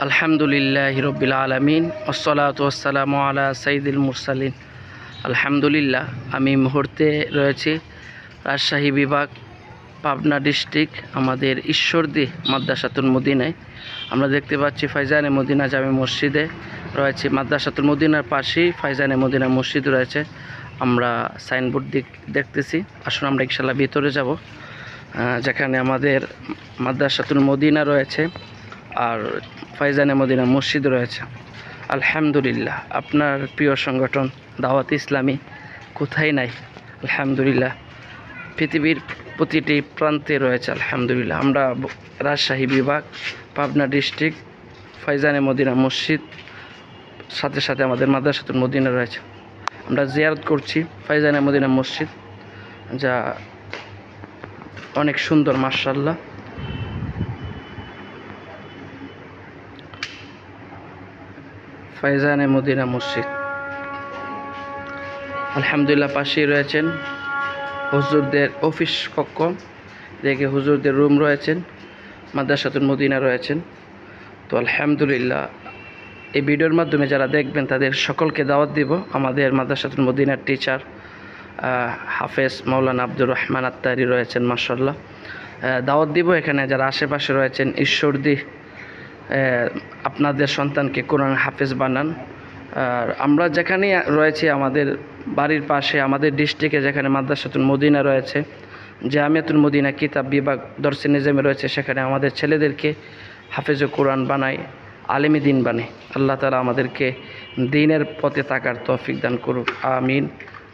আলহামদুলিল্লাহি রব্বিল আলামিন ওয়াসসালাতু ওয়াসসালামু আলা সাইয়্যিদিল মুরসালিন। আলহামদুলিল্লাহ, আমি মুহূর্তে রয়েছি রাজশাহী বিভাগ, পাবনা ডিস্ট্রিক্ট, আমাদের ঈশ্বরদী মাদ্রাসাতুল মদিনায়। আমরা দেখতে পাচ্ছি ফাইজানে মদিনা জামে মসজিদে রয়েছে। মাদ্রাসাতুল মদিনার পাশেই ফাইজানে মদিনা মসজিদ রয়েছে। আমরা সাইনবোর্ড দেখতেছি। আসুন আমরা ইনশাআল্লাহ ভিতরে যাব, যেখানে আমাদের মাদ্রাসাতুল মদিনা রয়েছে আর ফাইজানে মদিনা মসজিদ রয়েছে। আলহামদুলিল্লাহ, আপনার প্রিয় সংগঠন দাওয়াত ইসলামী কোথায় নাই? আলহামদুলিল্লাহ, পৃথিবীর প্রতিটি প্রান্তে রয়েছে। আলহামদুলিল্লাহ, আমরা রাজশাহী বিভাগ, পাবনা ডিস্ট্রিক্ট, ফাইজানে মদিনা মসজিদ, সাথে সাথে আমাদের মাদ্রাসাতুল মদিনা রয়েছে। আমরা জিয়ারত করছি ফাইজানে মদিনা মসজিদ, যা অনেক সুন্দর মাশাআল্লাহ। ফাইজানে মদিনা মসজিদ, আলহামদুলিল্লাহ, পাশেই রয়েছেন হুজুরদের অফিস কক্ষ, দেখে হুজুরদের রুম রয়েছেন, মাদ্রাসাতুল মদিনা রয়েছেন। তো আলহামদুলিল্লাহ, এই ভিডিওর মাধ্যমে যারা দেখবেন তাদের সকলকে দাওয়াত দিব। আমাদের মাদ্রাসাতুল মদিনার টিচার হাফেজ মাওলানা আব্দুর রহমান আত্তারি রয়েছেন, মাশাআল্লাহ, দাওয়াত দিব। এখানে যারা আশেপাশে রয়েছেন, ঈশ্বরদী, আপনাদের সন্তানকে কোরআন হাফেজ বানান। আর আমরা যেখানে রয়েছি, আমাদের বাড়ির পাশে, আমাদের ডিস্ট্রিক্টে যেখানে মাদ্রাসাতুল মদিনা রয়েছে, জামিয়াতুল মদিনা কিতাব বিভাগ দরসে নিজামে রয়েছে, সেখানে আমাদের ছেলেদেরকে হাফেজে কোরআন বানায়, আলেমী দিন বানায়। আল্লাহ তাআলা আমাদেরকে দ্বীনের পথে থাকার তৌফিক দান করুক। আমিন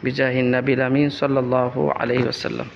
বিজাহিন নবিল আমিন সাল্লাল্লাহু আলাইহি ওয়াসাল্লাম।